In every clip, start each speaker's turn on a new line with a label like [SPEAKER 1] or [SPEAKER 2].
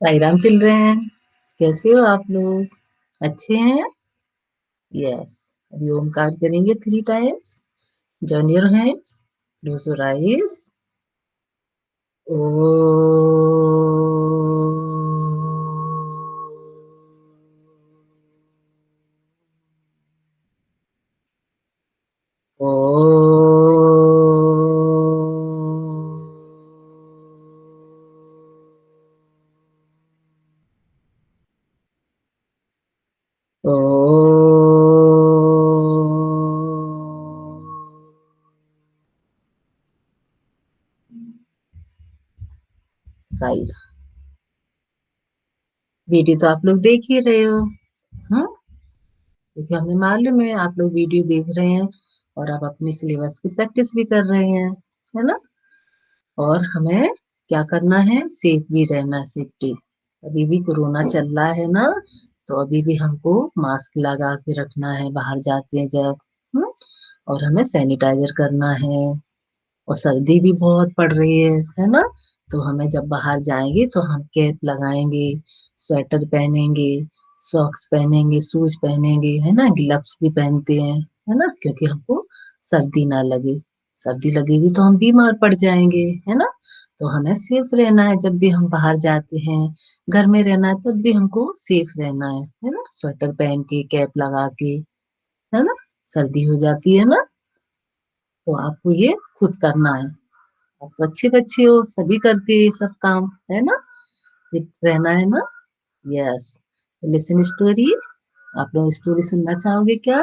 [SPEAKER 1] Diagram चल रहे हैं। कैसे हो आप लोग? अच्छे हैं? यस। अभी ओमकार करेंगे 3 times. Join your hands, close your eyes. ओ ओ साई। वीडियो तो आप लोग देख ही रहे हो। हाँ, क्योंकि हमें मालूम है आप लोग वीडियो देख रहे हैं और आप अपने सिलेबस की प्रैक्टिस भी कर रहे हैं, है ना? और हमें क्या करना है? सेफ भी रहना है, सेफ्टी। अभी भी कोरोना चल रहा है ना, तो अभी भी हमको मास्क लगा के रखना है बाहर जाते हैं जब। हम्म? और हमें सैनिटाइजर करना है। और सर्दी भी बहुत पड़ रही है ना? तो हमें जब बाहर जाएंगे तो हम कैप लगाएंगे, स्वेटर पहनेंगे, सॉक्स पहनेंगे, शूज पहनेंगे, है ना? ग्लव्स भी पहनते हैं, है ना? क्योंकि हमको सर्दी ना लगे। सर्दी लगेगी तो हम बीमार पड़ जाएंगे, है ना? तो हमें सेफ रहना है जब भी हम बाहर जाते हैं। घर में रहना है तब भी हमको सेफ रहना है ना? स्वेटर पहन के, कैप लगा के, है ना? सर्दी हो जाती है ना, तो आपको ये खुद करना है। आप तो अच्छे बच्चे हो, सभी करते हैं ये सब काम, है ना? सिर्फ रहना है ना। यस। Listen story. आप लोग स्टोरी सुनना चाहोगे क्या?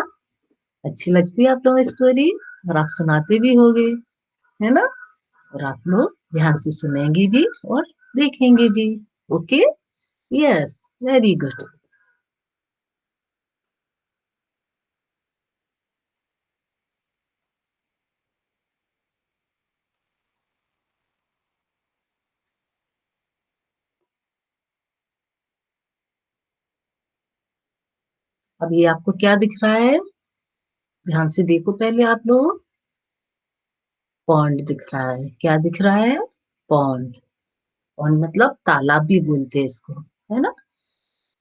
[SPEAKER 1] अच्छी लगती है आप लोगों को स्टोरी? और आप सुनाते भी होगे, है ना? और आप लोग ध्यान से सुनेंगे भी और देखेंगे भी। ओके। यस। Very good. अब ये आपको क्या दिख रहा है? ध्यान से देखो पहले आप लोग। पॉन्ड दिख रहा है। क्या दिख रहा है? पॉन्ड। पॉन्ड मतलब तालाब भी बोलते हैं इसको, है ना?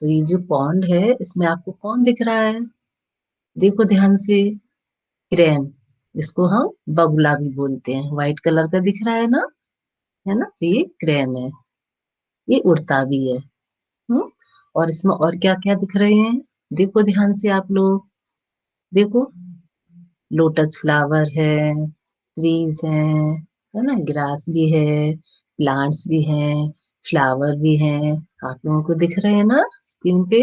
[SPEAKER 1] तो ये जो पॉन्ड है इसमें आपको कौन दिख रहा है? देखो ध्यान से। क्रेन। इसको हम बगुला भी बोलते हैं। व्हाइट कलर का दिख रहा है ना? तो ये क्रेन है। ये उड़ता भी है। हम्म। और इसमें और क्या क्या दिख रहे हैं? देखो ध्यान से आप लोग। देखो, लोटस फ्लावर है, ट्रीज है ना? ग्रास भी है, प्लांट्स भी हैं, फ्लावर भी हैं। आप लोगों को दिख रहे हैं ना स्क्रीन पे?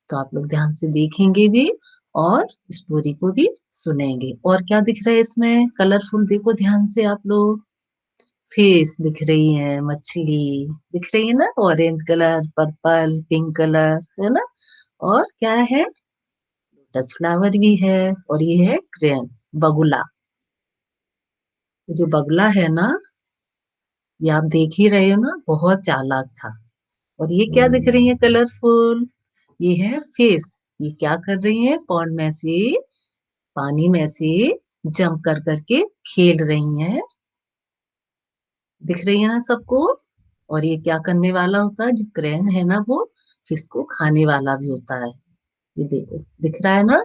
[SPEAKER 1] तो आप लोग ध्यान से देखेंगे भी और स्टोरी को भी सुनेंगे। और क्या दिख रहा है इसमें कलरफुल? देखो ध्यान से आप लोग। फिश दिख रही है, मछली दिख रही है ना? Orange colour, purple, pink colour, है ना? और क्या है? लोटस फ्लावर भी है। और ये है क्रेन, बगुला। जो बगुला है ना, ये आप देख ही रहे हो ना, बहुत चालाक था। और ये क्या दिख रही है कलरफुल? ये है फिश। ये क्या कर रही है? पॉन्ड में से, पानी में से जंप कर करके खेल रही हैं। दिख रही है ना सबको? और ये क्या करने वाला होता है? जो क्रेन है ना, वो फिश को खाने वाला भी होता है। ये देखो, दिख रहा है ना?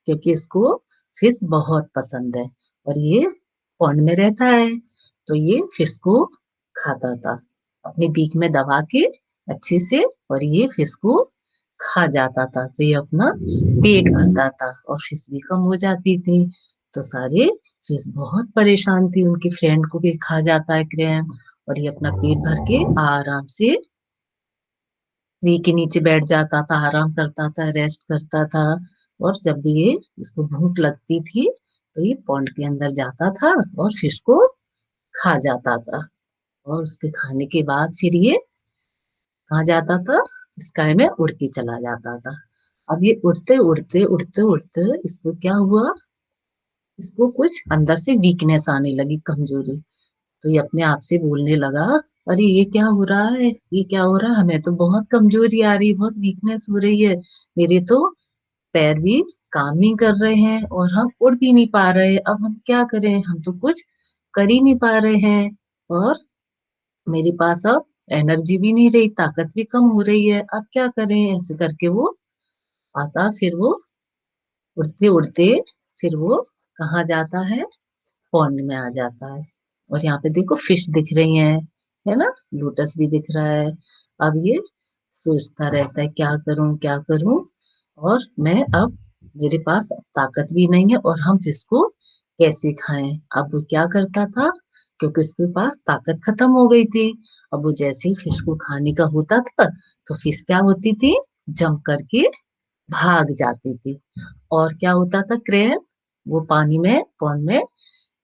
[SPEAKER 1] क्योंकि इसको फिश बहुत पसंद है और ये पॉन्ड में रहता है, तो ये फिश को खाता था अपने बीक में दबा के अच्छे से। और ये फिश को खा जाता था तो ये अपना पेट भरता था और फिश भी कम हो जाती थी। तो सारे फिश बहुत परेशान थी, उनकी फ्रेंड को भी खा जाता है क्रेन। और ये अपना पेट भर के आराम से ट्री के नीचे बैठ जाता था, आराम करता था, रेस्ट करता था। और जब भी ये इसको भूख लगती थी तो ये पॉन्ड के अंदर जाता था और फिश को खा जाता था। और उसके खाने के बाद फिर ये कहाँ जाता था? स्काई में उड़ के चला जाता था। अब ये उड़ते उड़ते उड़ते उड़ते इसको क्या हुआ? इसको कुछ अंदर से वीकनेस आने लगी, कमजोरी। तो ये अपने आप से बोलने लगा, अरे ये क्या हो रहा है? ये क्या हो रहा है? हमें तो बहुत कमजोरी आ रही है, बहुत वीकनेस हो रही है। मेरे तो पैर भी काम नहीं कर रहे हैं और हम उड़ भी नहीं पा रहे। अब हम क्या करें? हम तो कुछ कर ही नहीं पा रहे हैं। और मेरे पास अब एनर्जी भी नहीं रही, ताकत भी कम हो रही है, अब क्या करें? ऐसे करके वो आता, फिर वो उड़ते उड़ते फिर वो कहाँ जाता है? पॉन्ड में आ जाता है। और यहाँ पे देखो फिश दिख रही हैं, है ना? लोटस भी दिख रहा है। अब ये सोचता रहता है क्या करूं क्या करूं, और मैं अब मेरे पास ताकत भी नहीं है और हम फिश को कैसे खाएं? अब वो क्या करता था, क्योंकि उसके पास ताकत खत्म हो गई थी। अब वो जैसे ही फिश को खाने का होता था तो फिश क्या होती थी? जंप करके भाग जाती थी। और क्या होता था? क्रैब वो पानी में, पॉन्ड में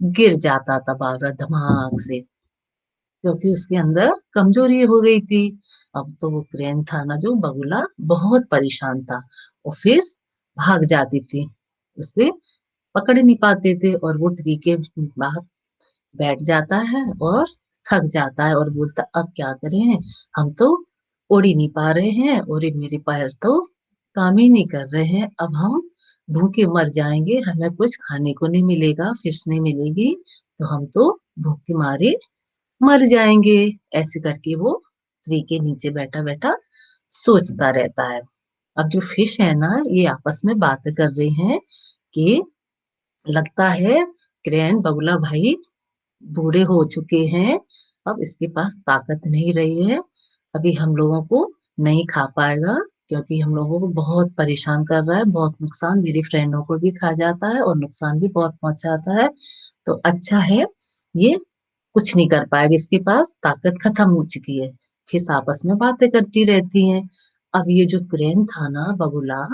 [SPEAKER 1] गिर जाता था बार बार धमाक से, क्योंकि उसके अंदर कमजोरी हो गई थी। अब तो वो क्रेन था ना जो बगुला, बहुत परेशान था। और फिर भाग जाती थी, उसे पकड़ नहीं पाते थे, और वो ट्री के बाहर बैठ जाता है और थक जाता है और बोलता अब क्या करें, हम तो उड़ ही नहीं पा रहे हैं और ये मेरे पैर तो काम ही नहीं कर रहे हैं, अब हम भूखे मर जाएंगे, हमें कुछ खाने को नहीं मिलेगा, फिश नहीं मिलेगी, तो हम तो भूखे मारे मर जाएंगे। ऐसे करके वो ट्री के नीचे बैठा बैठा सोचता रहता है। अब जो फिश है ना, ये आपस में बात कर रहे हैं कि लगता है क्रेन बगुला भाई बूढ़े हो चुके हैं, अब इसके पास ताकत नहीं रही है, अभी हम लोगों को नहीं खा पाएगा, क्योंकि हम लोगों को बहुत परेशान कर रहा है, बहुत नुकसान, मेरी फ्रेंडों को भी खा जाता है और नुकसान भी बहुत पहुंचाता है। तो अच्छा है, ये कुछ नहीं कर पाएगा, इसके पास ताकत खत्म हो चुकी है। फिर आपस में बातें करती रहती हैं। अब ये जो क्रेन था ना बगुला,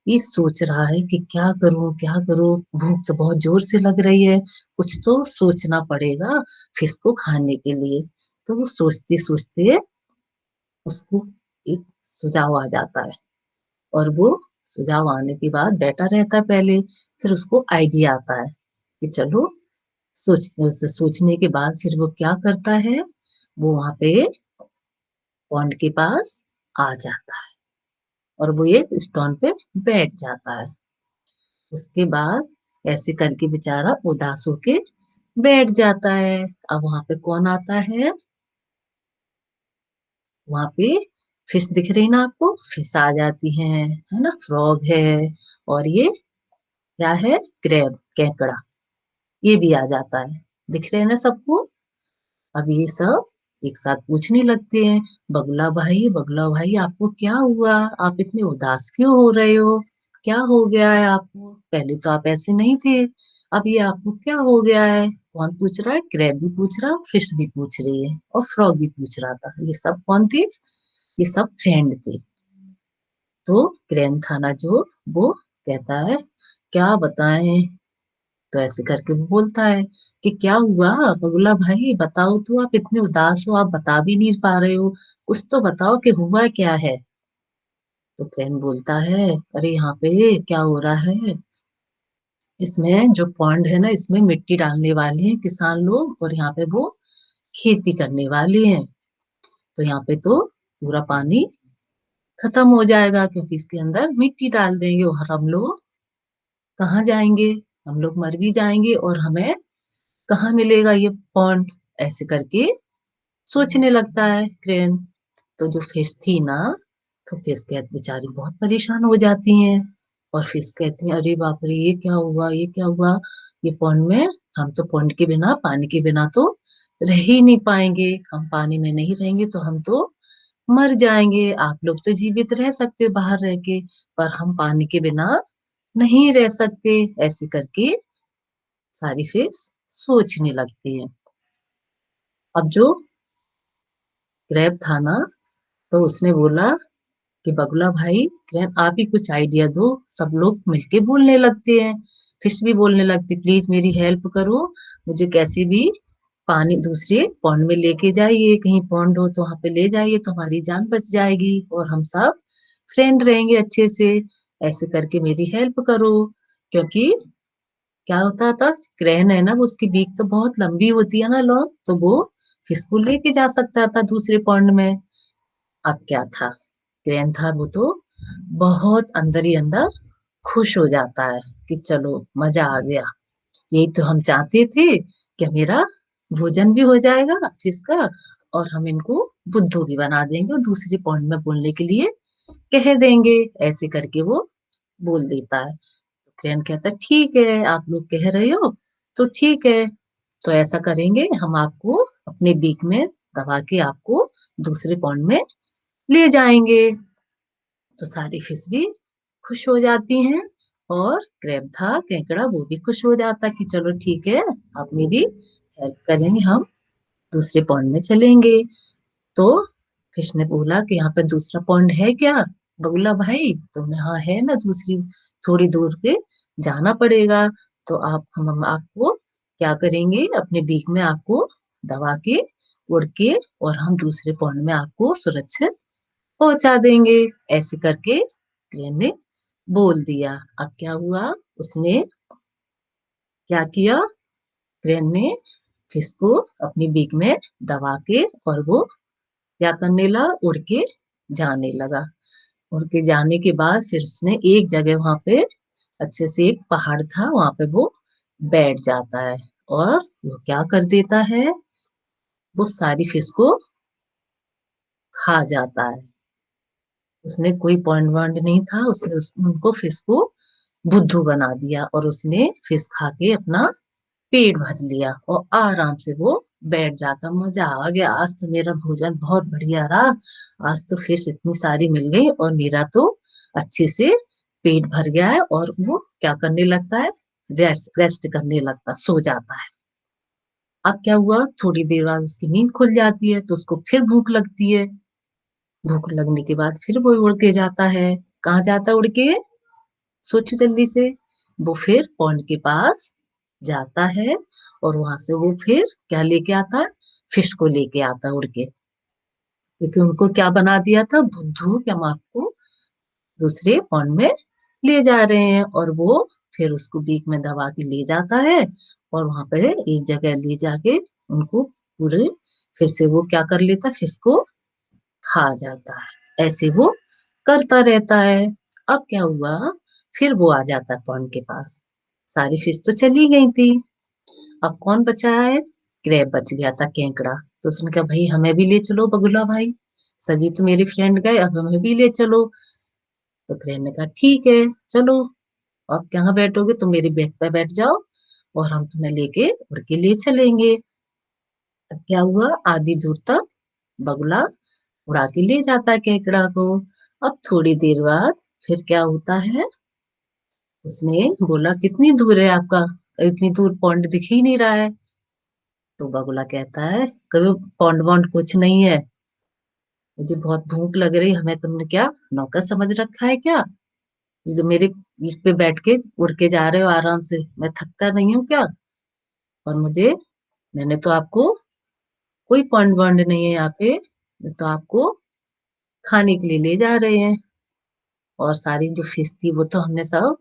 [SPEAKER 1] ये सोच रहा है कि क्या करूं क्या करूं, भूख तो बहुत जोर से लग रही है, कुछ तो सोचना पड़ेगा फिश को खाने के लिए। तो वो सोचते सोचते उसको एक सुझाव आ जाता है, और वो सुझाव आने के बाद बैठा रहता है पहले, फिर उसको आइडिया आता है कि चलो सोचने के बाद फिर वो क्या करता है, वो वहां पे पॉन्ड के पास आ जाता है और वो एक स्टोन पे बैठ जाता है। उसके बाद ऐसे करके बेचारा उदास होके बैठ जाता है। अब वहां पे कौन आता है? वहां पे फिश दिख रही ना आपको, फिश आ जाती है ना, फ्रॉग है, और ये क्या है? क्रैब, केकड़ा, ये भी आ जाता है। दिख रहे हैं ना सबको? अब ये सब एक साथ पूछने लगते हैं, बगुला भाई आपको क्या हुआ, आप इतने उदास क्यों हो रहे हो, क्या हो गया है आपको, पहले तो आप ऐसे नहीं थे, अब ये आपको क्या हो गया है? कौन पूछ रहा है? क्रैब भी पूछ रहा, फिश भी पूछ रही है, और फ्रॉग भी पूछ रहा था। ये सब कौन थे? ये सब फ्रेंड थे। तो क्रैन था ना जो, वो कहता है क्या बताएं, तो ऐसे करके वो बोलता है कि क्या हुआ बगुला भाई, बताओ तो, आप इतने उदास हो, आप बता भी नहीं पा रहे हो, कुछ तो बताओ कि हुआ क्या है। तो क्रेन बोलता है अरे यहाँ पे क्या हो रहा है, इसमें जो पॉन्ड है ना, इसमें मिट्टी डालने वाले हैं किसान लोग, और यहाँ पे वो खेती करने वाले हैं, तो यहाँ पे तो पूरा पानी खत्म हो जाएगा, क्योंकि इसके अंदर मिट्टी डाल देंगे और हम लोग कहाँ जाएंगे, हम लोग मर भी जाएंगे और हमें कहाँ मिलेगा ये पॉन्ड। ऐसे करके सोचने लगता है क्रेन। तो जो फिश थी ना, तो फिश कहती बेचारी बहुत परेशान हो जाती हैं, और फिश कहती हैं अरे बाप रे, ये क्या हुआ ये क्या हुआ, ये पॉन्ड में, हम तो पॉन्ड के बिना, पानी के बिना तो रह ही नहीं पाएंगे, हम पानी में नहीं रहेंगे तो हम तो मर जाएंगे, आप लोग तो जीवित रह सकते हो बाहर रह के, पर हम पानी के बिना नहीं रह सकते। ऐसे करके सारी फिश सोचने लगती है। अब जो क्रैब था ना, तो उसने बोला कि बगुला भाई, क्रैब आप ही कुछ आइडिया दो, सब लोग मिलके बोलने लगते हैं, फिश भी बोलने लगती प्लीज मेरी हेल्प करो, मुझे कैसे भी पानी दूसरे पॉन्ड में लेके जाइए, कहीं पॉन्ड हो तो वहां पे ले जाइए, तो हमारी जान बच जाएगी और हम सब फ्रेंड रहेंगे अच्छे से, ऐसे करके मेरी हेल्प करो। क्योंकि क्या होता था, क्रेन है ना, वो उसकी बीक तो बहुत लंबी होती है ना, लॉन्ग, तो वो फिश को लेके जा सकता था दूसरे पॉन्ड में। अब क्या था, क्रेन था वो तो बहुत अंदर ही अंदर खुश हो जाता है कि चलो मजा आ गया, यही तो हम चाहते थे कि मेरा भोजन भी हो जाएगा फिश का, और हम इनको बुद्धू भी बना देंगे और दूसरे पॉइंट में बोलने के लिए कह देंगे। ऐसे करके वो बोल देता है। तो क्रेन कहता है ठीक है, आप लोग कह रहे हो तो ठीक है, तो ऐसा करेंगे, हम आपको अपने बीक में दबा के आपको दूसरे पॉइंट में ले जाएंगे। तो सारी फिश भी खुश हो जाती हैं और क्रैब था केकड़ा वो भी खुश हो जाता कि चलो ठीक है, आप मेरी हेल्प करेंगे, हम दूसरे पॉइंट में चलेंगे। तो फिश ने बोला कि यहाँ पे दूसरा पॉइंट है क्या? बगुला भाई तो हाँ है ना, दूसरी थोड़ी दूर पे जाना पड़ेगा। तो हम आपको क्या करेंगे, अपने बीक में आपको दबा के उड़ के और हम दूसरे पॉइंट में आपको सुरक्षित पहुंचा देंगे। ऐसे करके क्रेन ने बोल दिया। अब क्या हुआ, उसने क्या किया, क्रेन ने फिश को अपनी बीक में दबा के और वो क्या करने लगा, उड़ के जाने लगा। उड़ के जाने के बाद फिर उसने एक जगह वहां पे अच्छे से, एक पहाड़ था वहां पे वो बैठ जाता है और वो क्या कर देता है, वो सारी फिश को खा जाता है। उसने कोई पॉइंट वॉइंट नहीं था, उसने उनको फिश को बुद्धू बना दिया और उसने फिश खा के अपना पेट भर लिया और आराम से वो बैठ जाता। मजा आ गया, आज तो मेरा भोजन बहुत बढ़िया रहा, आज तो फिश इतनी सारी मिल गई और मेरा तो अच्छे से पेट भर गया है। और वो क्या करने लगता है, रेस्ट रेस्ट करने लगता, सो जाता है। अब क्या हुआ, थोड़ी देर बाद उसकी नींद खुल जाती है तो उसको फिर भूख लगती है। भूख लगने के बाद फिर वो उड़ के जाता है। कहाँ जाता है उड़ के, सोचो जल्दी से। वो फिर पॉन्ड के पास जाता है और वहां से वो फिर क्या लेके आता है, फिश को लेके आता है उड़ के, क्योंकि उनको क्या बना दिया था, बुद्धू कि हम आपको दूसरे पॉन्ड में ले जा रहे हैं। और वो फिर उसको बीक में दबा के ले जाता है और वहां पर एक जगह ले जाके उनको पूरे फिर से वो क्या कर लेता है, फिश को खा जाता है। ऐसे वो करता रहता है। अब क्या हुआ, फिर वो आ जाता है पॉन्ड के पास। सारी फिश तो चली गई थी, अब कौन बचा है, क्रैब बच गया था केकड़ा। तो उसने कहा भाई हमें भी ले चलो बगुला भाई, सभी तो मेरे फ्रेंड गए, अब हमें भी ले चलो। तो क्रैब ने कहा ठीक है चलो, अब कहाँ बैठोगे, तुम मेरी बैग पे बैठ जाओ और हम तुम्हें लेके उड़ के ले चलेंगे। अब क्या हुआ, आधी दूर तक बगुला उड़ा के ले जाता है केकड़ा को। अब थोड़ी देर बाद फिर क्या होता है, उसने बोला कितनी दूर है आपका, इतनी दूर पॉन्ड दिख ही नहीं रहा है। तो बगुला कहता है कभी पॉन्ड वॉन्ड कुछ नहीं है, मुझे बहुत भूख लग रही, हमें तुमने क्या नौकर समझ रखा है क्या, ये जो मेरे पीठ पे बैठ के उड़ के जा रहे हो आराम से, मैं थकता नहीं हूँ क्या, और मैंने तो आपको कोई पॉन्ड वॉन्ड नहीं है यहाँ पे, तो आपको खाने के लिए ले जा रहे हैं और सारी जो फिश थी वो तो हमने सब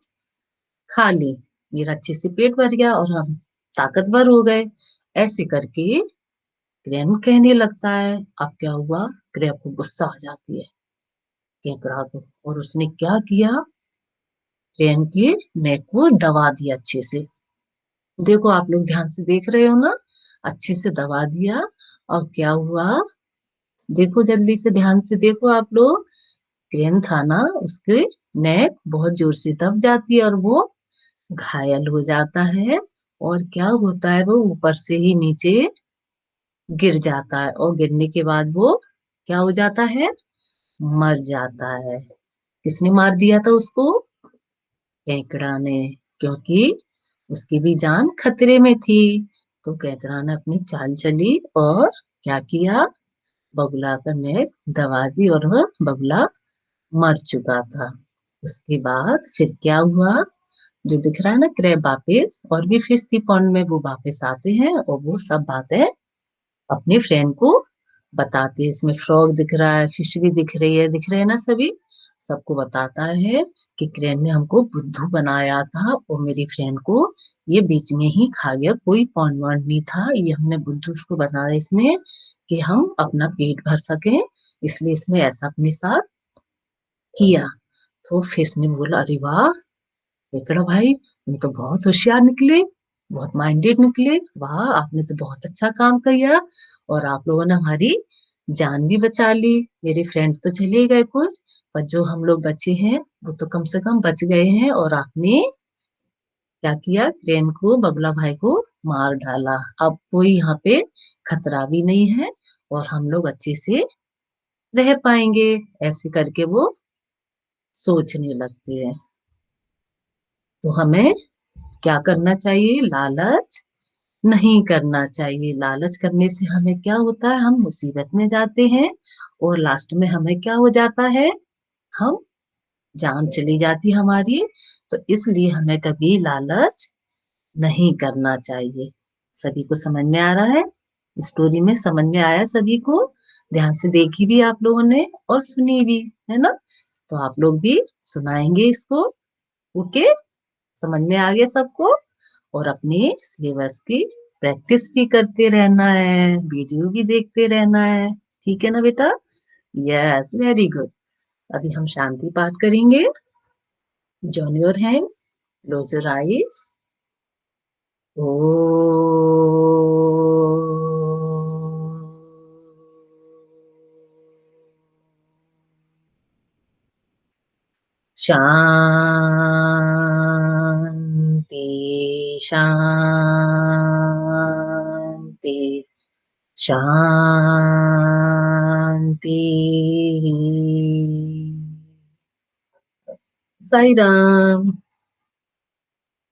[SPEAKER 1] खा ली, मेरा अच्छे से पेट भर गया और हम ताकतवर हो गए। ऐसे करके क्रैन कहने लगता है। अब क्या हुआ, क्रैन को गुस्सा आ जाती है केकड़ा को, और उसने क्या किया, क्रैन के नेक को दबा दिया अच्छे से। देखो आप लोग ध्यान से देख रहे हो ना, अच्छे से दबा दिया। और क्या हुआ, देखो जल्दी से ध्यान से देखो आप लोग, क्रैन था ना, उसके नेक बहुत जोर से दब जाती है और वो घायल हो जाता है। और क्या होता है, वो ऊपर से ही नीचे गिर जाता है और गिरने के बाद वो क्या हो जाता है, मर जाता है। किसने मार दिया था उसको, केकड़ा ने, क्योंकि उसकी भी जान खतरे में थी। तो केकड़ा ने अपनी चाल चली और क्या किया, बगुला का नेक दबा दी और वह बगुला मर चुका था। उसके बाद फिर क्या हुआ, जो दिख रहा है ना क्रैब वापिस, और भी फिश थी पॉन्ड में, वो वापिस आते हैं और वो सब बातें अपने फ्रेंड को बताते हैं। इसमें फ्रॉग दिख रहा है, फिश भी दिख रहे हैं ना सभी, सबको बताता है कि क्रेन ने हमको बुद्धू बनाया था और मेरी फ्रेंड को ये बीच में ही खा गया, कोई पॉइंट वॉइंट नहीं था, ये हमने बुद्धू उसको बनाया इसने कि हम अपना पेट भर सके, इसलिए इसने ऐसा अपने साथ किया। तो फिश ने बोला अरे वाह केकड़ा भाई, तुम तो बहुत होशियार निकले, बहुत माइंडेड निकले, वाह आपने तो बहुत अच्छा काम किया और आप लोगों ने हमारी जान भी बचा ली। मेरे फ्रेंड तो चले गए कुछ, पर जो हम लोग बचे हैं वो तो कम से कम बच गए हैं। और आपने क्या किया, क्रेन को, बगुला भाई को मार डाला। अब कोई यहाँ पे खतरा भी नहीं है और हम लोग अच्छे से रह पाएंगे। ऐसे करके वो सोचने लगते हैं। तो हमें क्या करना चाहिए, लालच नहीं करना चाहिए। लालच करने से हमें क्या होता है, हम मुसीबत में जाते हैं और लास्ट में हमें क्या हो जाता है, हम जान चली जाती हमारी। तो इसलिए हमें कभी लालच नहीं करना चाहिए। सभी को समझ में आ रहा है, स्टोरी में समझ में आया सभी को? ध्यान से देखी भी आप लोगों ने और सुनी भी, है ना? तो आप लोग भी सुनाएंगे इसको। ओके, समझ में आ गया सबको? और अपने सिलेबस की प्रैक्टिस भी करते रहना है, वीडियो भी देखते रहना है। ठीक है ना बेटा? Yes, very good. अभी हम शांति पाठ करेंगे। Join your hands, close your eyes. ओ शांति शांति शांति। साई राम।